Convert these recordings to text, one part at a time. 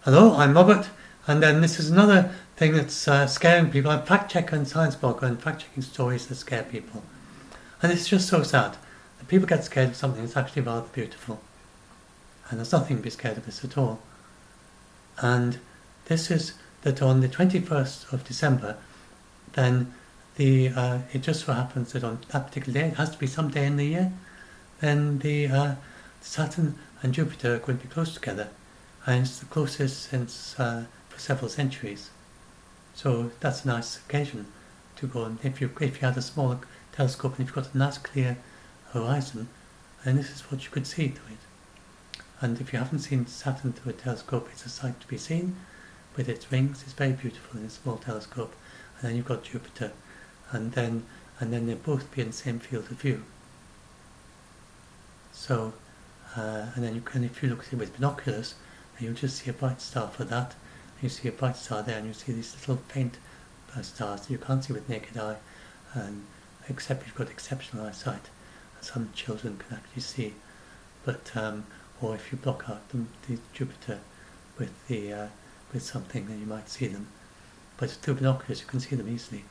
Hello, I'm Robert, and then this is another thing that's scaring people. I'm fact-checking science blog and fact-checking stories that scare people. And it's just so sad that people get scared of something that's actually rather beautiful. And there's nothing to be scared of this at all. And this is that on the 21st of December, then it just so happens that on that particular day, it has to be some day in the year, then the Saturn and Jupiter are going to be close together. And it's the closest since for several centuries. So that's a nice occasion to go, and if you had a smaller telescope and if you've got a nice clear horizon, then this is what you could see to it. And if you haven't seen Saturn through a telescope, it's a sight to be seen with its rings. It's very beautiful in a small telescope. And then you've got Jupiter, and then they'll both be in the same field of view. So and then you can, if you look at it with binoculars, you'll just see a bright star for that. You see a bright star there, and you see these little faint stars that you can't see with naked eye, except if you've got exceptional eyesight. Some children can actually see, but or if you block out the Jupiter with something, then you might see them. But through binoculars, you can see them easily.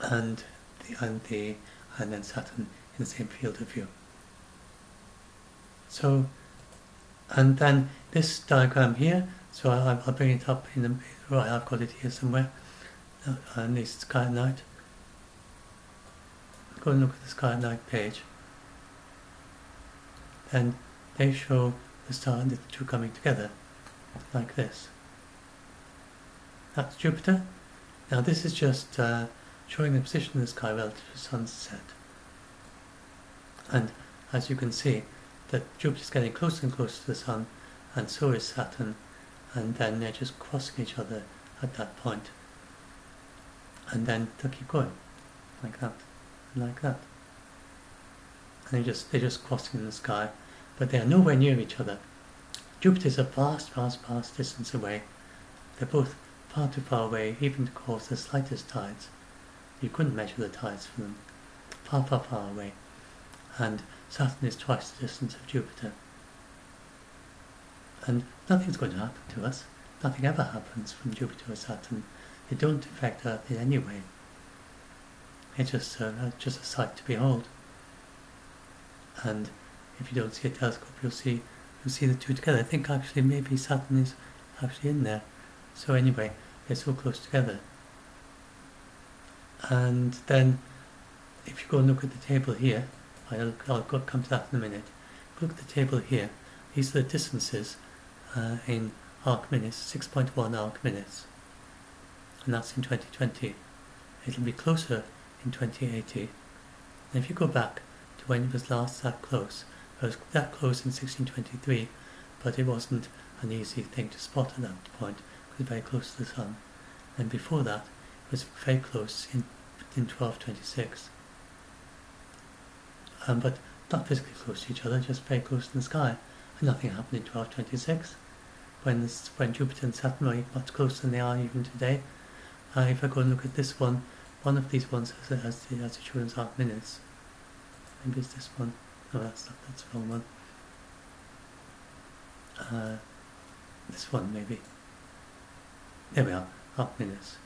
And then Saturn in the same field of view. So. And then this diagram here, so I'll bring it up in the, right, I've got it here somewhere, and this sky at night. Go and look at the sky at night page. And they show the star and the two coming together, like this. That's Jupiter. Now this is just showing the position of the sky relative to the sun's set. And as you can see, that Jupiter's getting closer and closer to the Sun, and so is Saturn, and then they're just crossing each other at that point. And then they'll keep going, like that, and like that. And they're just crossing in the sky, but they are nowhere near each other. Jupiter's a vast, vast, vast distance away. They're both far too far away, even to cause the slightest tides. You couldn't measure the tides for them. Far, far, far away. And Saturn is twice the distance of Jupiter. And nothing's going to happen to us. Nothing ever happens from Jupiter or Saturn. They don't affect Earth in any way. It's just a sight to behold. And if you don't see a telescope, you'll see the two together. I think actually maybe Saturn is actually in there. So anyway, they're so close together. And then, if you go and look at the table here, I'll come to that in a minute. Look at the table here. These are the distances in arc minutes, 6.1 arc minutes. And that's in 2020. It'll be closer in 2080. And if you go back to when it was last that close, it was that close in 1623, but it wasn't an easy thing to spot at that point, because it was very close to the Sun. And before that, it was very close in 1226. But not physically close to each other, just very close in the sky. And nothing happened in 1226, when Jupiter and Saturn are much closer than they are even today. If I go and look at this one of these ones has the children's arc minutes. Maybe it's this one. No, that's the wrong one. This one maybe. There we are, arc minutes.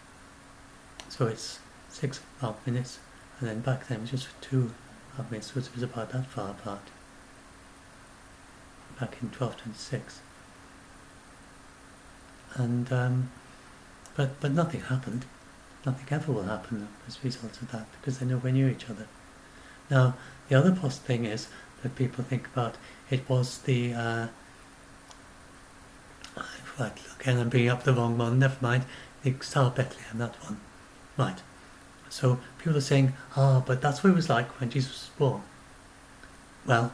So it's 6 arc minutes, and then back then it was just 2 arc minutes, so it was about that far apart. Back in 1226. And but nothing happened. Nothing ever will happen as a result of that, because they're nowhere near each other. Now, the other thing is that people think about, it was the right, again I'm bringing up the wrong one, never mind, the Star of Bethlehem, that one. Right. So people are saying, but that's what it was like when Jesus was born. Well,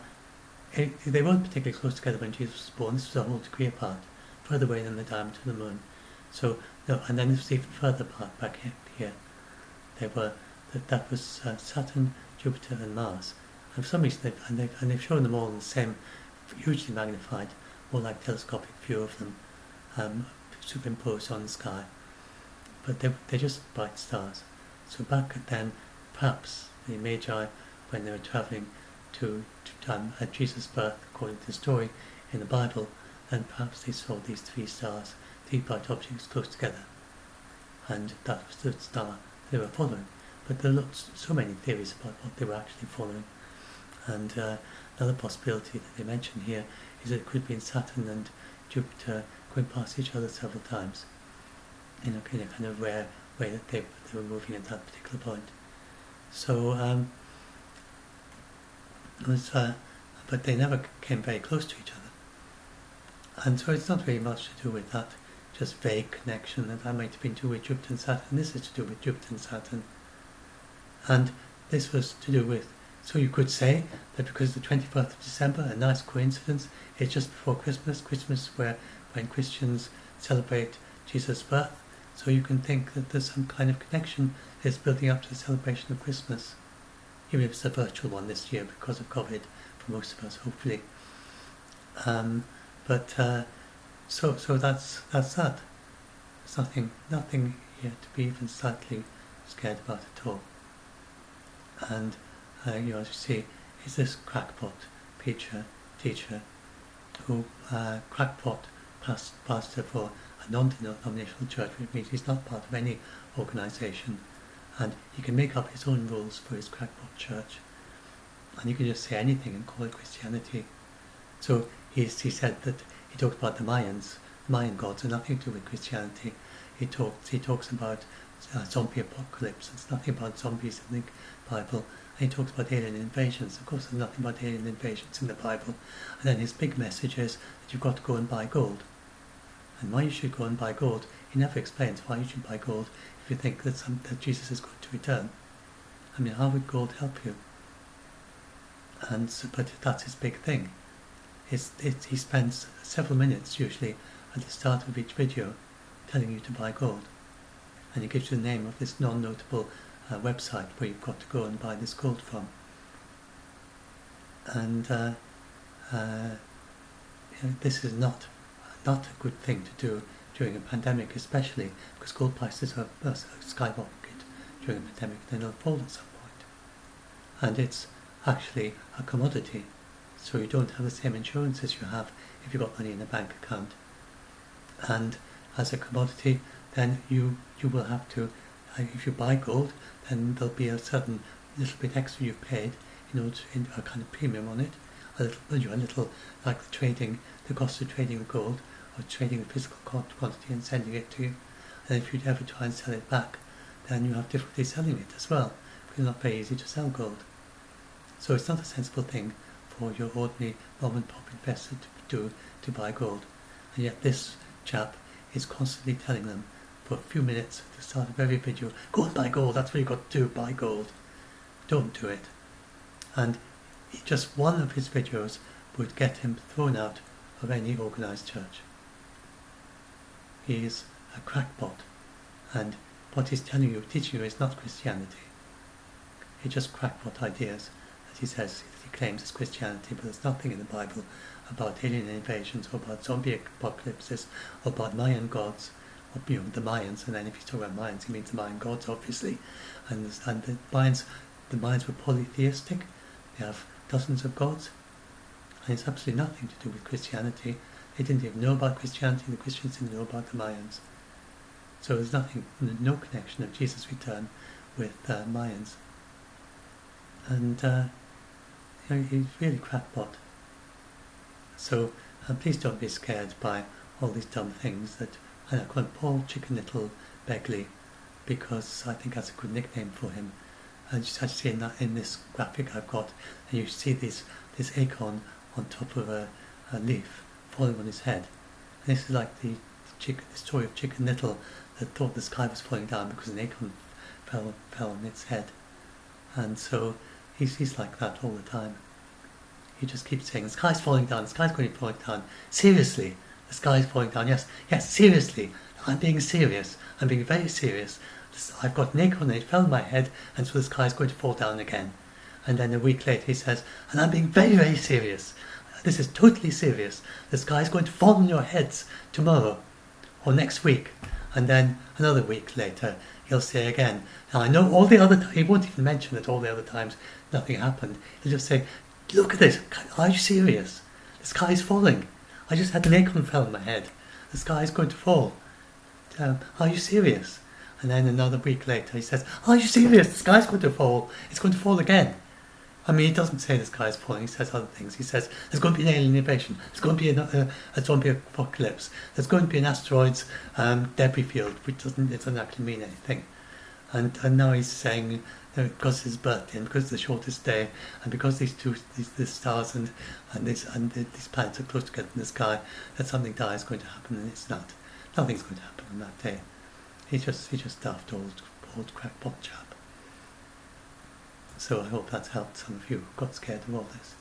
they weren't particularly close together when Jesus was born. This was a whole degree apart, further away than the diameter of the moon. So, no, and then this was even further apart back here. That was Saturn, Jupiter, and Mars. And for some reason, they've shown them all in the same, hugely magnified, more like telescopic view of them, superimposed on the sky. But they're just bright stars. So back then, perhaps the Magi, when they were travelling to at Jesus' birth, according to the story in the Bible, then perhaps they saw these 3 stars, 3 bright objects close together, and that was the star they were following. But there are so many theories about what they were actually following. And another possibility that they mention here is that it could have been Saturn and Jupiter going past each other several times, in a kind of rare way that they were moving at that particular point. So, but they never came very close to each other. And so it's not really much to do with that just vague connection that might have been to do with Jupiter and Saturn. This is to do with Jupiter and Saturn. And this was to do with, so you could say that because the 21st of December, a nice coincidence, it's just before Christmas, when Christians celebrate Jesus' birth, so you can think that there's some kind of connection that's building up to the celebration of Christmas. Even if it's a virtual one this year because of COVID for most of us, hopefully. So that's that. There's nothing here to be even slightly scared about at all. And as you see, is this Crackpot teacher who Crackpot pastor for a non-denominational church, which means he's not part of any organisation, and he can make up his own rules for his Crackpot church, and you can just say anything and call it Christianity. So he said that he talked about the Mayan gods, and nothing to do with Christianity. He talks about zombie apocalypse. It's nothing about zombies in the Bible. And he talks about alien invasions. Of course, there's nothing about alien invasions in the Bible. And then his big message is that you've got to go and buy gold. And why you should go and buy gold, he never explains why you should buy gold if you think that Jesus is going to return. I mean, how would gold help you? But that's his big thing. He spends several minutes usually at the start of each video telling you to buy gold. And he gives you the name of this non-notable website where you've got to go and buy this gold from. And this is not a good thing to do during a pandemic, especially because gold prices are skyrocket during a pandemic, then they'll fall at some point. And it's actually a commodity, so you don't have the same insurance as you have if you've got money in a bank account. And as a commodity, then you will have to, if you buy gold, then there'll be a certain little bit extra you've paid in order to a kind of premium on it, a little like the cost of trading the gold, or trading the physical quantity and sending it to you. And if you'd ever try and sell it back, then you have difficulty selling it as well, because it's not very easy to sell gold. So it's not a sensible thing for your ordinary mom and pop investor to buy gold. And yet this chap is constantly telling them for a few minutes at the start of every video, go and buy gold, that's what you've got to do, buy gold. Don't do it. And just one of his videos would get him thrown out of any organised church. He is a crackpot, and what he's teaching you is not Christianity. It's just crackpot ideas that he claims is Christianity, but there's nothing in the Bible about alien invasions, or about zombie apocalypses, or about Mayan gods, or the Mayans. And then if he's talking about Mayans, he means the Mayan gods, obviously. And the Mayans were polytheistic. They have dozens of gods, and it's absolutely nothing to do with Christianity. They didn't even know about Christianity. The Christians didn't know about the Mayans. So there's no connection of Jesus' return with Mayans. And he's really crackpot. So please don't be scared by all these dumb things that I call him Paul Chicken Little Begley, because I think that's a good nickname for him. And just as you see in this graphic I've got, and you see this acorn on top of a leaf falling on his head. And this is like the story of Chicken Little that thought the sky was falling down because an acorn fell on its head. And so he's like that all the time. He just keeps saying, the sky's falling down, the sky's going to be falling down. Seriously, the sky's falling down. Yes, seriously. I'm being serious. I'm being very serious. I've got an acorn and it fell on my head, and so the sky's going to fall down again. And then a week later he says, and I'm being very, very serious. This is totally serious. The sky's going to fall on your heads tomorrow or next week. And then another week later he'll say again, now I know all the other times, he won't even mention that all the other times nothing happened. He'll just say, look at this, are you serious? The sky's falling. I just had an acorn fell on my head. The sky is going to fall. Are you serious? And then another week later he says, are you serious? The sky's going to fall. It's going to fall again. I mean, he doesn't say the sky is falling. He says other things. He says there's going to be an alien invasion. There's going to be a zombie apocalypse. There's going to be an asteroids debris field, which doesn't actually mean anything. And now he's saying, because it's his birthday and because it's the shortest day and because these stars and these planets are close together in the sky, that something dire is going to happen, and it's not. Nothing's going to happen on that day. He's just daft old crackpot chap. So I hope that's helped some of you who got scared of all this.